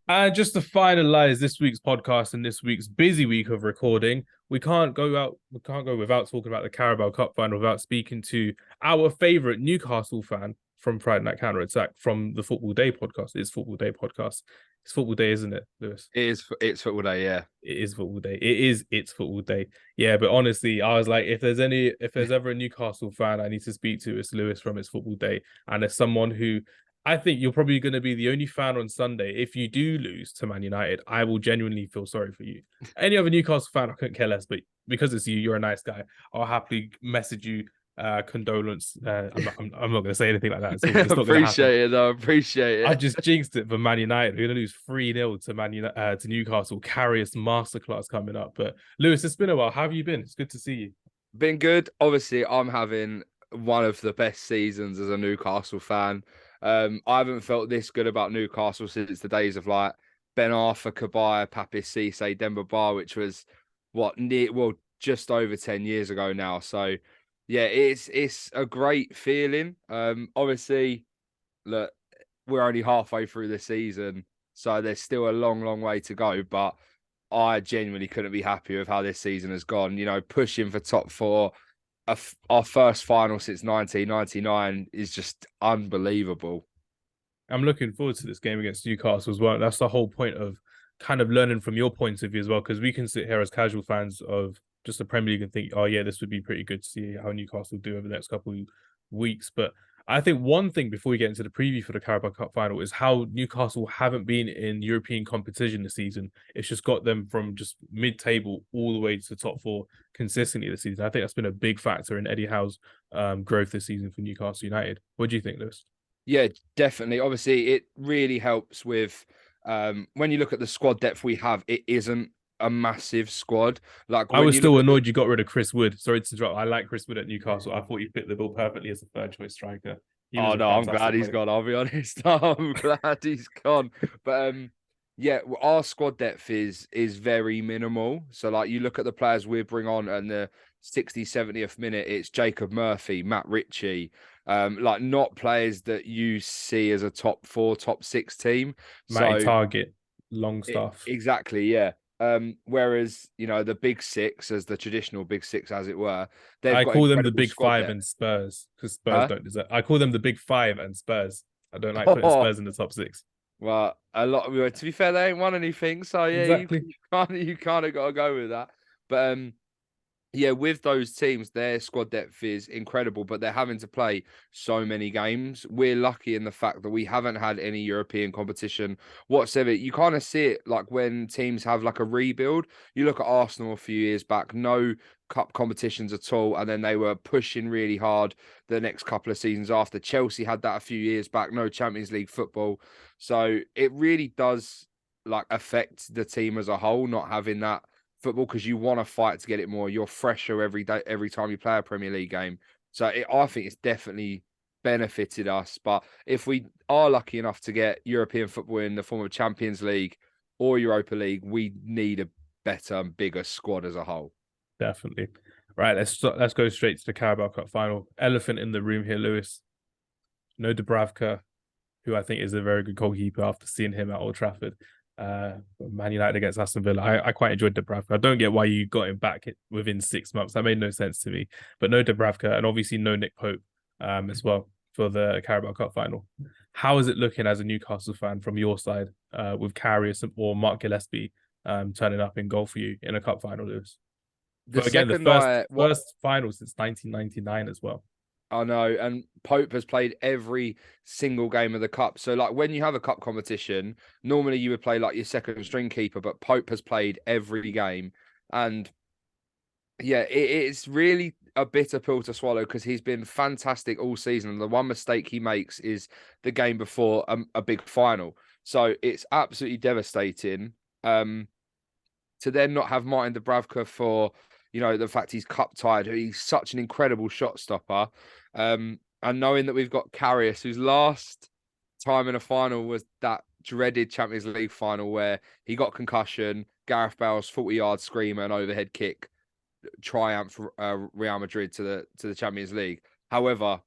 And just to finalize this week's podcast and this week's busy week of recording, we can't go without talking about the Carabao Cup final without speaking to our favorite Newcastle fan from Pride Night Counter Attack from the Football Day podcast. It's Football Day podcast. It's Football Day, isn't it, Lewis? It's football day, yeah. It is Football Day. It's Football Day. Yeah, but honestly, I was like, if there's ever a Newcastle fan I need to speak to, it's Lewis from It's Football Day. And as someone who I think you're probably going to be the only fan on Sunday. If you do lose to Man United, I will genuinely feel sorry for you. Any other Newcastle fan, I couldn't care less. But because it's you, you're a nice guy. I'll happily message you condolence. I'm not going to say anything like that. It's not going to happen. Appreciate it, though. Appreciate I it. just jinxed it for Man United. We're going to lose 3-0 to to Newcastle. Karius Masterclass coming up. But Lewis, it's been a while. How have you been? It's good to see you. Been good. Obviously, I'm having one of the best seasons as a Newcastle fan. I haven't felt this good about Newcastle since the days of like Ben Arthur, Kabay, Papis Cisse, Demba Ba, which was just over 10 years ago now. So yeah, it's a great feeling. Obviously, look, we're only halfway through the season, so there's still a long, long way to go. But I genuinely couldn't be happy with how this season has gone. You know, pushing for top four, our first final since 1999 is just unbelievable. I'm looking forward to this game against Newcastle as well. That's the whole point of kind of learning from your point of view as well, because we can sit here as casual fans of just the Premier League and think, oh yeah, this would be pretty good to see how Newcastle do over the next couple of weeks. But I think one thing before we get into the preview for the Carabao Cup final is how Newcastle haven't been in European competition this season. It's just got them from just mid-table all the way to the top four consistently this season. I think that's been a big factor in Eddie Howe's growth this season for Newcastle United. What do you think, Lewis? Yeah, definitely. Obviously, it really helps with when you look at the squad depth we have, it isn't a massive squad. Like I when was you look still at the annoyed you got rid of Chris Wood. Sorry to interrupt. I like Chris Wood at Newcastle. I thought he fit the bill perfectly as a third choice striker. He was Oh a no, I'm glad fantastic he's player. gone. I'll be honest. I'm glad he's gone. But yeah, our squad depth is very minimal. So like you look at the players we bring on and the 60th, 70th minute, it's Jacob Murphy, Matt Ritchie, like not players that you see as a top four, top six team. Matty So Target, long stuff. exactly, yeah. Whereas, you know, the big six, as the traditional big six, as it were, they've I got call them the incredible big squad five depth. and Spurs because Spurs Huh? don't deserve. I call them the big five and Spurs. I don't like putting Spurs in the top six. Well, a lot of to be fair, they ain't won anything, so yeah, Exactly. you kind of got to go with that. But yeah, with those teams, their squad depth is incredible, but they're having to play so many games. We're lucky in the fact that we haven't had any European competition whatsoever. You kind of see it like when teams have like a rebuild. You look at Arsenal a few years back, no cup competitions at all, and then they were pushing really hard the next couple of seasons after. Chelsea had that a few years back, no Champions League football. So it really does like affect the team as a whole, not having that football because you want to fight to get it more. You're fresher every day, every time you play a Premier League game. So I think it's definitely benefited us. But if we are lucky enough to get European football in the form of Champions League or Europa League, we need a better and bigger squad as a whole. Definitely. Right, let's go straight to the Carabao Cup final. Elephant in the room here, Lewis. No Dubravka, who I think is a very good goalkeeper after seeing him at Old Trafford. Man United against Aston Villa. I quite enjoyed Dubravka. I don't get why you got him back within 6 months. That made no sense to me. But no Dubravka and obviously no Nick Pope as well for the Carabao Cup final. How is it looking as a Newcastle fan from your side with Karius or Mark Gillespie turning up in goal for you in a cup final, Lewis? The But again, the second first I what first final since 1999 as well. I know, and Pope has played every single game of the cup. So, like, when you have a cup competition, normally you would play like your second string keeper, but Pope has played every game. And yeah, it's really a bitter pill to swallow because he's been fantastic all season. And the one mistake he makes is the game before a big final. So, it's absolutely devastating. To then not have Martin Dubravka for, you know, the fact he's cup tied, he's such an incredible shot stopper. And knowing that we've got Karius, whose last time in a final was that dreaded Champions League final where he got concussion, Gareth Bale's 40-yard screamer and overhead kick triumph Real Madrid to the Champions League. However,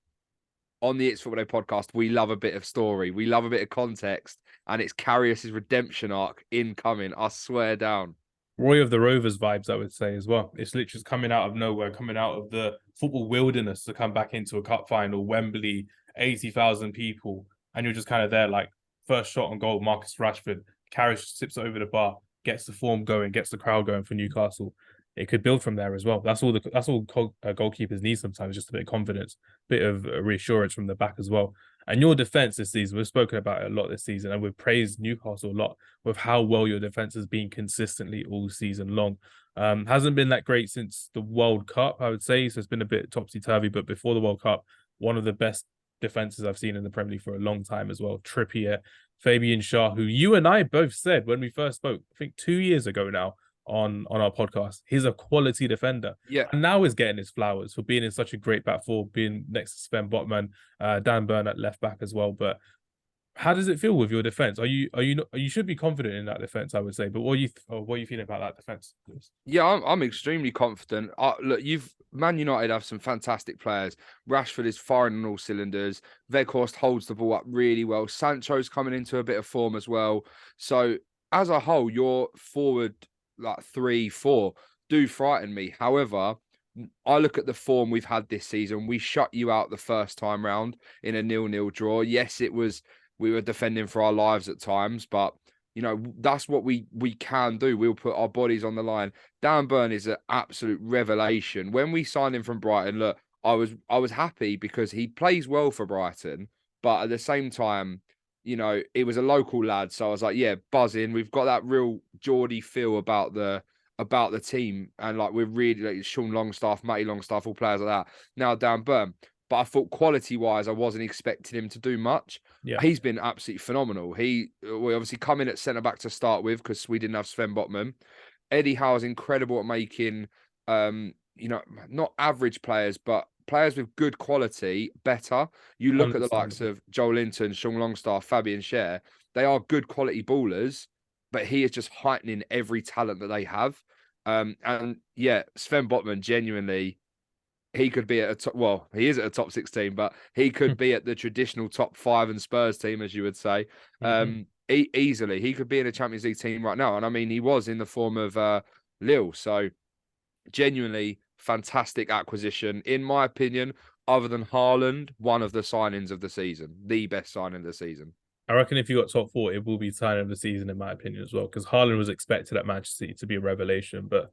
on the It's Football Day podcast, we love a bit of story. We love a bit of context. and it's Karius' redemption arc incoming. I swear down. Roy of the Rovers vibes, I would say as well. It's literally just coming out of nowhere, coming out of the football wilderness to come back into a cup final, Wembley, 80,000 people, and you're just kind of there like first shot on goal, Marcus Rashford, Carriage sips it over the bar, gets the form going, gets the crowd going for Newcastle. It could build from there as well. That's all goalkeepers need sometimes, just a bit of confidence, bit of reassurance from the back as well. And your defense this season, we've spoken about it a lot this season, and we've praised Newcastle a lot with how well your defense has been consistently all season long. Hasn't been that great since the World Cup, I would say. So it's been a bit topsy-turvy, but before the World Cup, one of the best defenses I've seen in the Premier League for a long time as well. Trippier, Fabian Schär, who you and I both said when we first spoke, I think 2 years ago now, on our podcast, he's a quality defender. Yeah. And now he's getting his flowers for being in such a great back four, being next to Sven Botman, Dan Burn at left back as well. But how does it feel with your defense? You should be confident in that defense, I would say. But what are you feeling about that defense? Yeah, I'm extremely confident. Look, Man United have some fantastic players. Rashford is firing on all cylinders. Weghorst holds the ball up really well. Sancho's coming into a bit of form as well. So as a whole, your forward like 3-4 do frighten me. However, I look at the form we've had this season. We shut you out the first time round in a 0-0 draw. Yes, we were defending for our lives at times, but that's what we can do. We'll put our bodies on the line. Dan Burn is an absolute revelation. When we signed him from Brighton, look, I was happy because he plays well for Brighton, but at the same time, it was a local lad, so I was like, yeah, buzzing. We've got that real Geordie feel about the team, and like we're really like Sean Longstaff, Matty Longstaff, all players like that. Now Dan Burn, but I thought quality-wise, I wasn't expecting him to do much. Yeah, he's been absolutely phenomenal. We obviously come in at centre back to start with because we didn't have Sven Botman. Eddie Howe is incredible at making, not average players, but players with good quality better. You look at the likes of Joel Linton, Sean Longstaff, Fabian Schär. They are good quality ballers, but he is just heightening every talent that they have. And yeah, Sven Botman, genuinely, he could be at a top. Well, he is at a top 16, but he could be at the traditional top 5 and Spurs team, as you would say. Easily, he could be in a Champions League team right now. And I mean, he was in the form of Lille. So genuinely fantastic acquisition, in my opinion. Other than Haaland, one of the signings of the season, the best signing of the season. I reckon if you got top 4, it will be signing of the season, in my opinion, as well, because Haaland was expected at Manchester City to be a revelation, but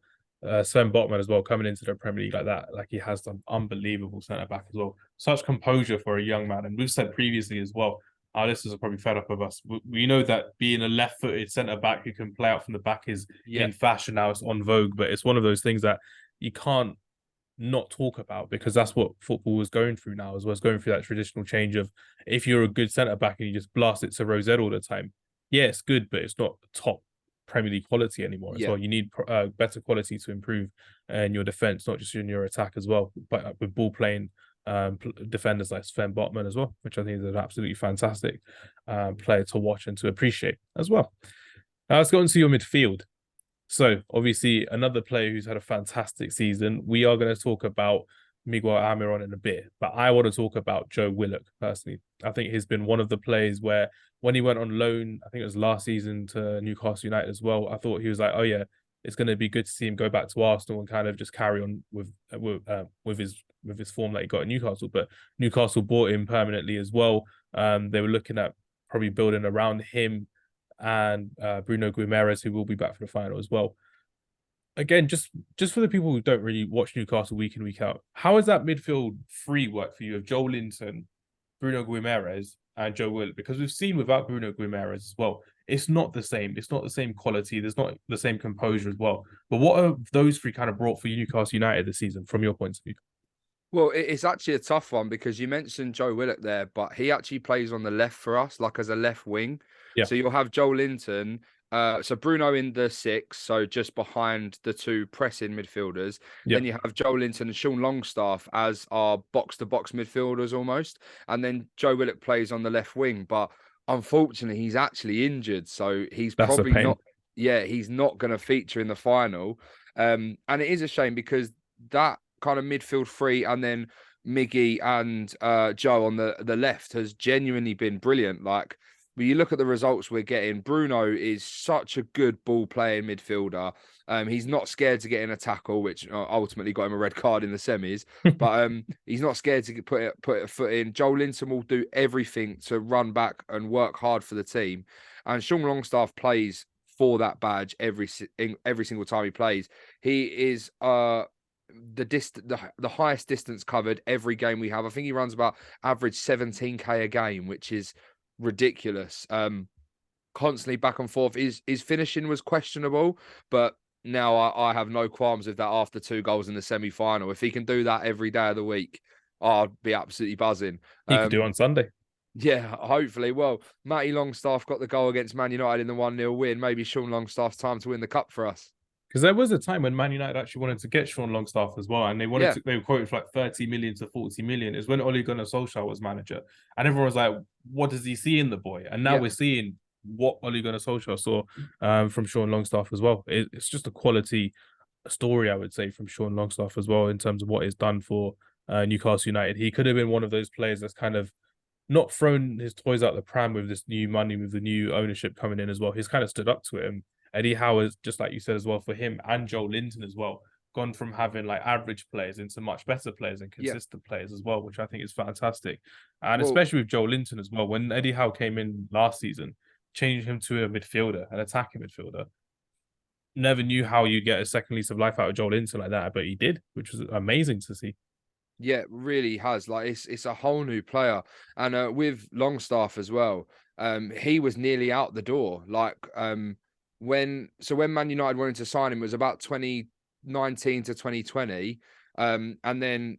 Sven Botman as well, coming into the Premier League like that, like he has done unbelievable centre back as well. Such composure for a young man, and we've said previously as well, our listeners are probably fed up of us. We know that being a left-footed centre back who can play out from the back is in fashion now. It's on vogue, but it's one of those things that you can't not talk about, because that's what football was going through now, as well as going through that traditional change of, if you're a good centre back and you just blast it to Rosette all the time, yeah, it's good, but it's not top Premier League quality anymore as well. You need better quality to improve in your defense, not just in your attack as well, but with ball playing defenders like Sven Botman as well, which I think is an absolutely fantastic player to watch and to appreciate as well. Now let's go into your midfield. So obviously another player who's had a fantastic season. We are going to talk about Miguel Almiron in a bit, but I want to talk about Joe Willock personally. I think he's been one of the players where, when he went on loan, I think it was last season, to Newcastle United as well, I thought he was like, oh yeah, it's going to be good to see him go back to Arsenal and kind of just carry on with his form that he got at Newcastle. But Newcastle bought him permanently as well. They were looking at probably building around him and Bruno Guimaraes, who will be back for the final as well. Again, just for the people who don't really watch Newcastle week in, week out, how is that midfield free work for you of Joel Linton, Bruno Guimaraes, and Joe Willock? Because we've seen without Bruno Guimaraes as well, it's not the same. It's not the same quality. There's not the same composure as well. But what have those three kind of brought for Newcastle United this season, from your point of view? Well, it's actually a tough one, because you mentioned Joe Willock there, but he actually plays on the left for us, like as a left wing. Yeah. So you'll have Joel Linton, so Bruno in the 6, so just behind the 2 pressing midfielders. Yeah. Then you have Joel Linton and Sean Longstaff as our box-to-box midfielders almost. And then Joe Willock plays on the left wing, but unfortunately he's actually injured, so he's probably not. Yeah, he's not going to feature in the final. And it is a shame, because that kind of midfield 3 and then Miggy and Joe on the left has genuinely been brilliant. Like, But you look at the results we're getting. Bruno is such a good ball playing midfielder. He's not scared to get in a tackle, which ultimately got him a red card in the semis. But he's not scared to put a foot in. Joel Linton will do everything to run back and work hard for the team. And Sean Longstaff plays for that badge every single time he plays. He is the highest distance covered every game we have. I think he runs about average 17k a game, which is ridiculous. Constantly back and forth. His finishing was questionable, but now I have no qualms with that after 2 goals in the semi-final. If he can do that every day of the week, I'd be absolutely buzzing. He could do it on Sunday. Yeah, hopefully. Well, Matty Longstaff got the goal against Man United in the 1-0 win. Maybe Sean Longstaff's time to win the cup for us. Because there was a time when Man United actually wanted to get Sean Longstaff as well, and they were quoted for like 30 million to 40 million. Is when Ole Gunnar Solskjaer was manager, and everyone was like, "What does he see in the boy?" And now we're seeing what Ole Gunnar Solskjaer saw from Sean Longstaff as well. It's just a quality story, I would say, from Sean Longstaff as well in terms of what he's done for Newcastle United. He could have been one of those players that's kind of not thrown his toys out the pram with this new money, with the new ownership coming in as well. He's kind of stood up to it. And Eddie Howe is, just like you said as well, for him and Joel Linton as well, gone from having like average players into much better players and consistent players as well, which I think is fantastic. And especially with Joel Linton as well, when Eddie Howe came in last season, changed him to a midfielder, an attacking midfielder. Never knew how you get a second lease of life out of Joel Linton like that, but he did, which was amazing to see. Yeah, really has. Like it's a whole new player. And with Longstaff as well, he was nearly out the door. Like when Man United wanted to sign him, it was about 2019 to 2020. And then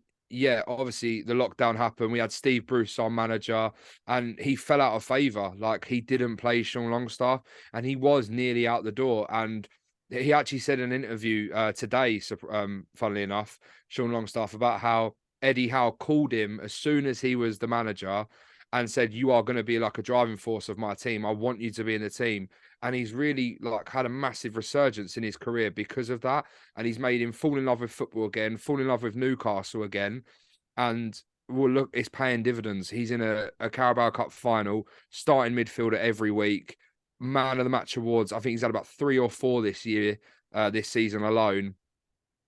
obviously the lockdown happened. We had Steve Bruce, our manager, and he fell out of favour. Like he didn't play Sean Longstaff, and he was nearly out the door. And he actually said in an interview today, funnily enough, Sean Longstaff, about how Eddie Howe called him as soon as he was the manager and said, "You are going to be like a driving force of my team. I want you to be in the team." And he's really like had a massive resurgence in his career because of that. And he's made him fall in love with football again, fall in love with Newcastle again. And well, look, it's paying dividends. He's in a Carabao Cup final, starting midfielder every week, man of the match awards. I think he's had about 3 or 4 this year, this season alone.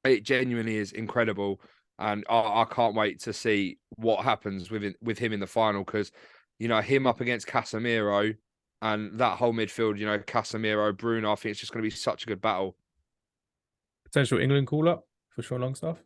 It genuinely is incredible. And I can't wait to see what happens with him in the final, because, him up against Casemiro and that whole midfield, Casemiro, Bruno, I think it's just going to be such a good battle. Potential England call-up for Sean Longstaff?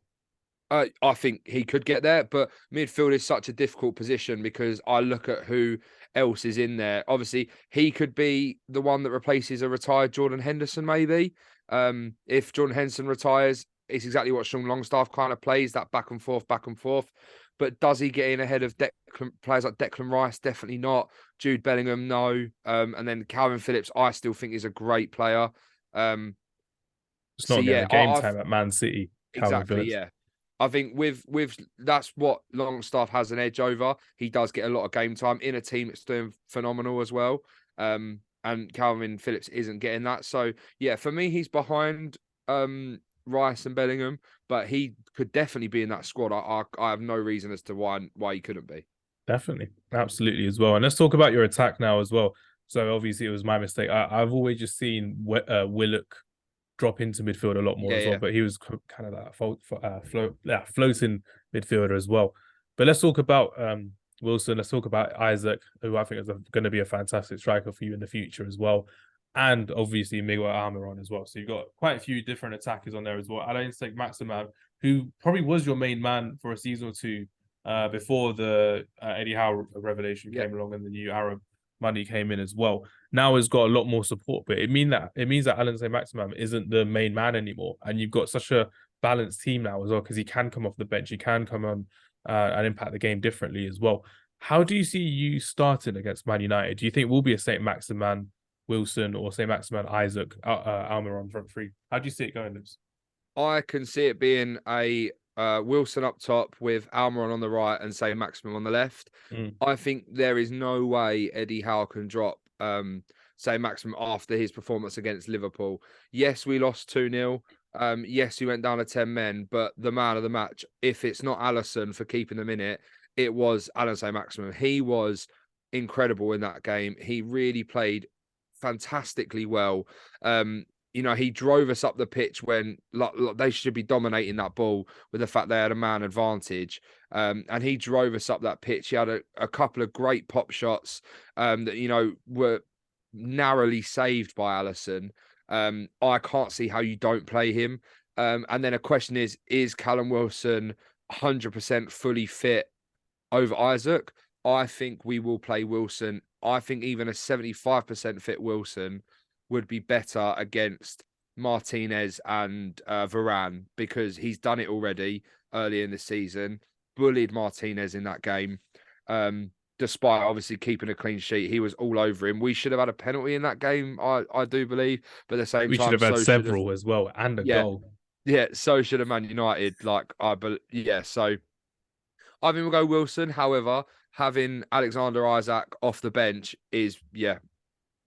I think he could get there, but midfield is such a difficult position because I look at who else is in there. Obviously, he could be the one that replaces a retired Jordan Henderson, maybe. If Jordan Henderson retires, it's exactly what Sean Longstaff kind of plays, that back and forth. But does he get in ahead of players like Declan Rice? Definitely not. Jude Bellingham, no. And then Calvin Phillips, I still think is a great player. It's not getting game time at Man City. Exactly, yeah. I think with that's what Longstaff has an edge over. He does get a lot of game time in a team that's doing phenomenal as well. And Calvin Phillips isn't getting that. So yeah, for me, he's behind Rice and Bellingham, but he could definitely be in that squad. I have no reason as to why he couldn't be. Definitely, absolutely as well. And let's talk about your attack now as well. So obviously it was my mistake. I've always just seen Willock drop into midfield a lot more as well, but he was kind of that floating midfielder as well. But let's talk about Wilson. Let's talk about Isak, who I think is going to be a fantastic striker for you in the future as well. And obviously Miguel Almiron as well. So you've got quite a few different attackers on there as well. Alex Maximan, who probably was your main man for a season or two before the Eddie Howe revelation came along and the new Arab money came in as well. Now has got a lot more support, but it means that Alan Saint-Maximin isn't the main man anymore, and you've got such a balanced team now as well, because he can come off the bench, he can come on and impact the game differently as well. How do you see you starting against Man United? Do you think we'll be a Saint-Maximin Wilson or Saint-Maximin Isak Almiron front three? How do you see it going, Liz? I can see it being a Wilson up top with Almiron on the right and Saint-Maximin on the left. I think there is no way Eddie Howe can drop Saint-Maximin after his performance against Liverpool. Yes, we lost 2-0. Yes, we went down to 10 men, but the man of the match, if it's not Alisson for keeping them in it, it was Alan Saint-Maximin. He was incredible in that game. He really played fantastically well. He drove us up the pitch when they should be dominating that ball with the fact they had a man advantage. And he drove us up that pitch. He had a couple of great pop shots that, were narrowly saved by Alisson. I can't see how you don't play him. And then a question is Callum Wilson 100% fully fit over Isak? I think we will play Wilson. I think even a 75% fit Wilson would be better against Martinez and Varane, because he's done it already early in the season, bullied Martinez in that game. Despite obviously keeping a clean sheet, he was all over him. We should have had a penalty in that game, I do believe, but at the same We time, should have had several as well, and a goal. Yeah, so should have Man United. So I think we'll go Wilson. However, having Alexander Isak off the bench is,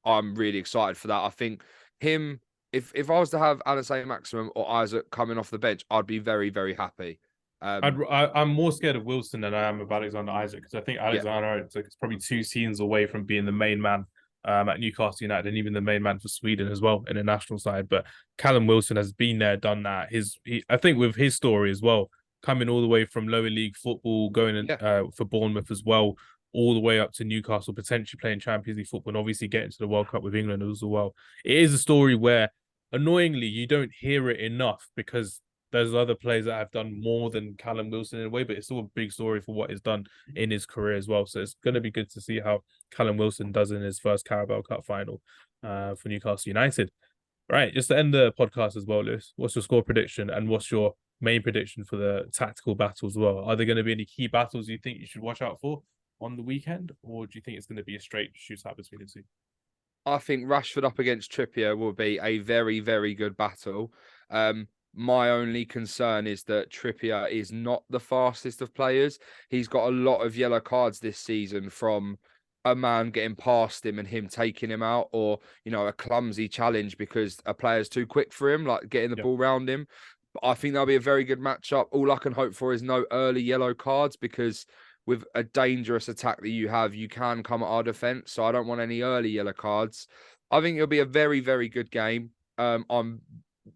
I'm really excited for that. I think him, if I was to have Alexander Maximum or Isak coming off the bench, I'd be very, very happy. I'm more scared of Wilson than I am of Alexander Isak, because I think Alexander is probably 2 seasons away from being the main man at Newcastle United, and even the main man for Sweden as well in the national side. But Callum Wilson has been there, done that. I think with his story as well, coming all the way from lower league football, going in, for Bournemouth as well, all the way up to Newcastle, potentially playing Champions League football, and obviously getting to the World Cup with England as well. It is a story where, annoyingly, you don't hear it enough, because there's other players that have done more than Callum Wilson in a way, but it's still a big story for what he's done in his career as well. So it's going to be good to see how Callum Wilson does in his first Carabao Cup final for Newcastle United. Right, just to end the podcast as well, Lewis, what's your score prediction, and what's your main prediction for the tactical battles as well? Are there going to be any key battles you think you should watch out for on the weekend, or do you think it's going to be a straight shootout between the two? I think Rashford up against Trippier will be a very, very good battle. My only concern is that Trippier is not the fastest of players. He's got a lot of yellow cards this season from a man getting past him and him taking him out, or, a clumsy challenge because a player's too quick for him, like getting the ball round him. But I think that'll be a very good matchup. All I can hope for is no early yellow cards, because with a dangerous attack that you can come at our defence. So I don't want any early yellow cards. I think it'll be a very, very good game. Do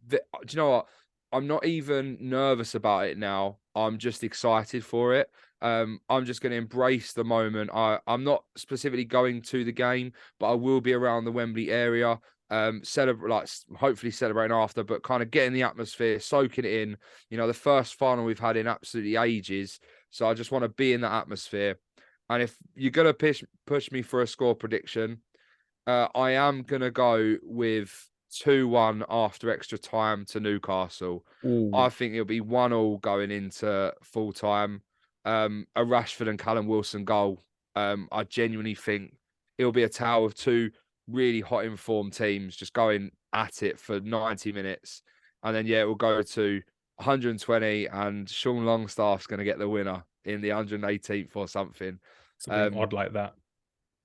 you know what? I'm not even nervous about it now. I'm just excited for it. I'm just going to embrace the moment. I'm not specifically going to the game, but I will be around the Wembley area. Hopefully celebrating after, but kind of getting the atmosphere, soaking it in. The first final we've had in absolutely ages. So I just want to be in that atmosphere. And if you're going to push me for a score prediction, I am going to go with 2-1 after extra time to Newcastle. Ooh. I think it'll be 1-1 going into full time. A Rashford and Callum Wilson goal. I genuinely think it'll be a tale of two really hot informed teams just going at it for 90 minutes. And then, it will go to 120, and Sean Longstaff's going to get the winner in the 118th or something. Something odd like that.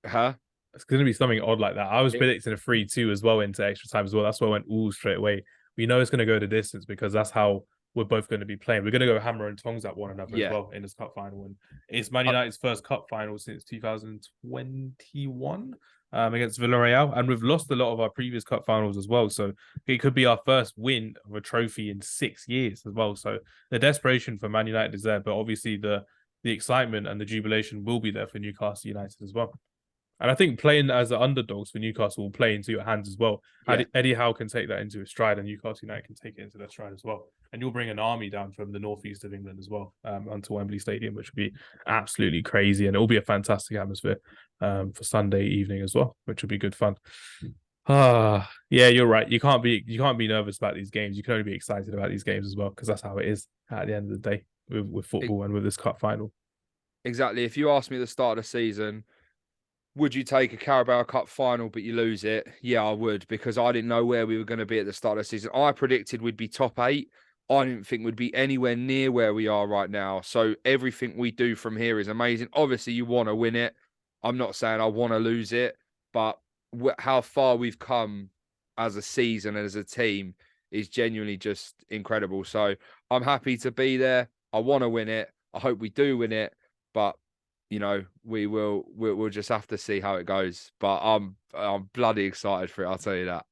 Huh? It's going to be something odd like that. I was predicting a 3-2 as well into extra time as well. That's why I went straight away. We know it's going to go the distance, because that's how we're both going to be playing. We're going to go hammer and tongs at one another as well in this cup final. And it's Man United's first cup final since 2021 against Villarreal. And we've lost a lot of our previous cup finals as well. So it could be our first win of a trophy in 6 years as well. So the desperation for Man United is there, but obviously the excitement and the jubilation will be there for Newcastle United as well. And I think playing as the underdogs for Newcastle will play into your hands as well. Yeah. Eddie Howe can take that into his stride, and Newcastle United can take it into their stride as well. And you'll bring an army down from the northeast of England as well onto Wembley Stadium, which would be absolutely crazy. And it will be a fantastic atmosphere for Sunday evening as well, which will be good fun. Yeah, you're right. You can't be nervous about these games. You can only be excited about these games as well, because that's how it is at the end of the day with football and with this cup final. Exactly. If you asked me at the start of the season, would you take a Carabao Cup final but you lose it? Yeah, I would, because I didn't know where we were going to be at the start of the season. I predicted we'd be top 8. I didn't think we'd be anywhere near where we are right now. So everything we do from here is amazing. Obviously, you want to win it. I'm not saying I want to lose it, but how far we've come as a season and as a team is genuinely just incredible. So I'm happy to be there. I want to win it. I hope we do win it, but you know, we'll just have to see how it goes. But I'm bloody excited for it. I'll tell you that.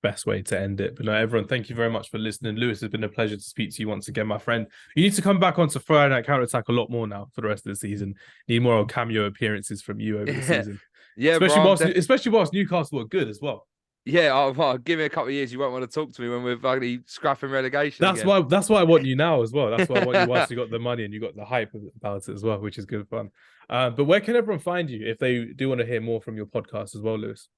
Best way to end it. But no, everyone, thank you very much for listening. Lewis, it's been a pleasure to speak to you once again, my friend. You need to come back onto Friday Night Counter Attack a lot more now for the rest of the season. Need more cameo appearances from you over the season. Yeah, especially whilst Newcastle were good as well. Yeah, well, give me a couple of years. You won't want to talk to me when we're finally scrapping relegation. That's why I want you now as well. That's why I want you whilst you got the money and you got the hype about it as well, which is good fun. But where can everyone find you if they do want to hear more from your podcast as well, Lewis?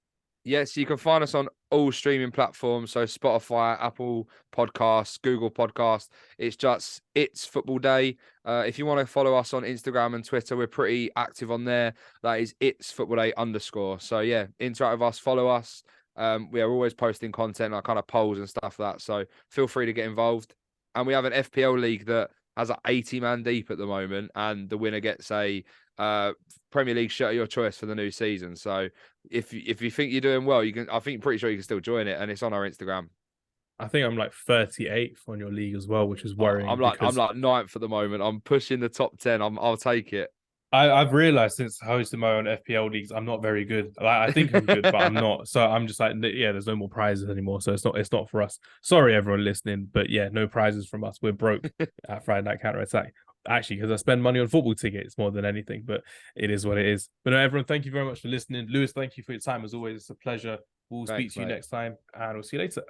Yes, you can find us on all streaming platforms. So Spotify, Apple Podcasts, Google Podcasts. It's Football Day. If you want to follow us on Instagram and Twitter, we're pretty active on there. That is It's Football Day _. So yeah, interact with us, follow us. We are always posting content, like kind of polls and stuff like that. So feel free to get involved. And we have an FPL league that has an 80-man deep at the moment, and the winner gets a Premier League shirt of your choice for the new season. So if you think you're doing well, pretty sure you can still join it, and it's on our Instagram. I think I'm like 38th on your league as well, which is worrying. I'm like 9th at the moment. I'm pushing the top 10. I'll take it. I've realized since hosting my own FPL leagues, I'm not very good. Like, I think I'm good, but I'm not. So I'm just like, yeah, there's no more prizes anymore. So it's not for us. Sorry, everyone listening, but yeah, no prizes from us. We're broke at Friday Night Counter Attack. Actually, because I spend money on football tickets more than anything, but it is what it is. But no, everyone, thank you very much for listening. Lewis, thank you for your time as always. It's a pleasure. We'll speak to you next time, and we'll see you later.